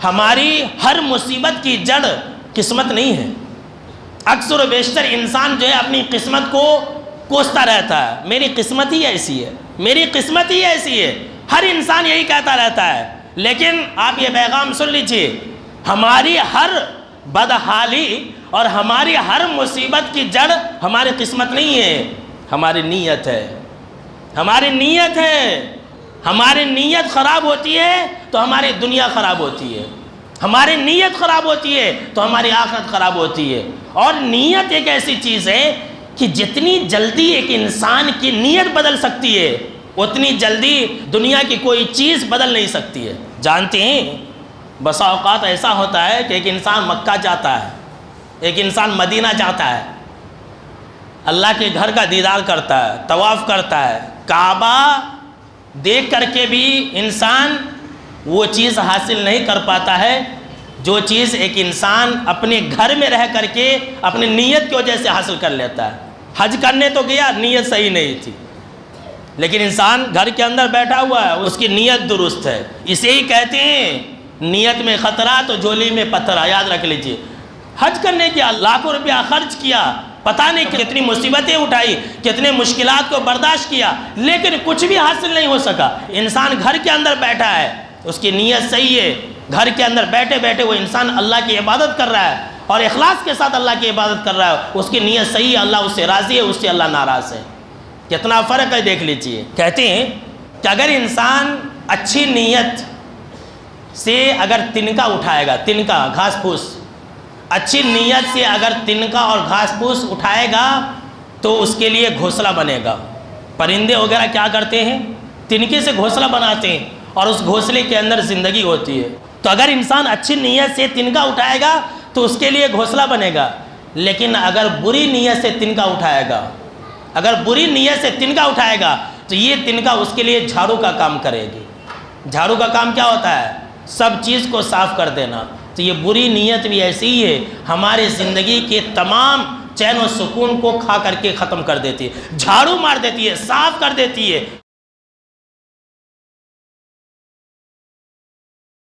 ہماری ہر مصیبت کی جڑ قسمت نہیں ہے۔ اکثر و بیشتر انسان جو ہے اپنی قسمت کو کوستا رہتا ہے، میری قسمت ہی ایسی ہے، میری قسمت ہی ایسی ہے، ہر انسان یہی کہتا رہتا ہے۔ لیکن آپ یہ پیغام سن لیجئے، ہماری ہر بدحالی اور ہماری ہر مصیبت کی جڑ ہماری قسمت نہیں ہے، ہماری نیت ہے، ہماری نیت ہے۔ ہماری نیت خراب ہوتی ہے تو ہماری دنیا خراب ہوتی ہے، ہماری نیت خراب ہوتی ہے تو ہماری آخرت خراب ہوتی ہے۔ اور نیت ایک ایسی چیز ہے کہ جتنی جلدی ایک انسان کی نیت بدل سکتی ہے اتنی جلدی دنیا کی کوئی چیز بدل نہیں سکتی ہے۔ جانتے ہیں بسا اوقات ایسا ہوتا ہے کہ ایک انسان مکہ جاتا ہے، ایک انسان مدینہ جاتا ہے، اللہ کے گھر کا دیدار کرتا ہے، طواف کرتا ہے، کعبہ دیکھ کر کے بھی انسان وہ چیز حاصل نہیں کر پاتا ہے جو چیز ایک انسان اپنے گھر میں رہ کر کے اپنی نیت کی وجہ سے حاصل کر لیتا ہے۔ حج کرنے تو گیا، نیت صحیح نہیں تھی، لیکن انسان گھر کے اندر بیٹھا ہوا ہے، اس کی نیت درست ہے۔ اسے ہی کہتے ہیں نیت میں خطرہ تو جھولی میں پتھر، یاد رکھ لیجئے۔ حج کرنے کیا لاکھوں روپیہ خرچ کیا، پتہ نہیں کتنی مصیبتیں اٹھائی، کتنے مشکلات کو برداشت کیا، لیکن کچھ بھی حاصل نہیں ہو سکا۔ انسان گھر کے اندر بیٹھا ہے، اس کی نیت صحیح ہے، گھر کے اندر بیٹھے بیٹھے وہ انسان اللہ کی عبادت کر رہا ہے اور اخلاص کے ساتھ اللہ کی عبادت کر رہا ہے، اس کی نیت صحیح ہے، اللہ اس سے راضی ہے، اس سے اللہ ناراض ہے۔ کتنا فرق ہے دیکھ لیجئے۔ کہتے ہیں کہ اگر انسان اچھی نیت سے اگر تنکا اٹھائے گا، تنکا گھاس پھوس، اچھی نیت سے اگر تنکا اور گھاس پھوس اٹھائے گا تو اس کے لیے گھونسلہ بنے گا۔ پرندے وغیرہ کیا کرتے ہیں؟ تنکے سے گھونسلہ بناتے ہیں اور اس گھونسلے کے اندر زندگی ہوتی ہے۔ تو اگر انسان اچھی نیت سے تنکا اٹھائے گا تو اس کے لیے گھونسلہ بنے گا، لیکن اگر بری نیت سے تنکا اٹھائے گا، اگر بری نیت سے تنکا اٹھائے گا تو یہ تنکا اس کے لیے جھاڑو کا کام کرے گی۔ جھاڑو کا کام کیا ہوتا ہے؟ سب چیز کو صاف کر دینا۔ تو یہ بری نیت بھی ایسی ہی ہے، ہماری زندگی کے تمام چین و سکون کو کھا کر کے ختم کر دیتی ہے، جھاڑو مار دیتی ہے، صاف کر دیتی ہے۔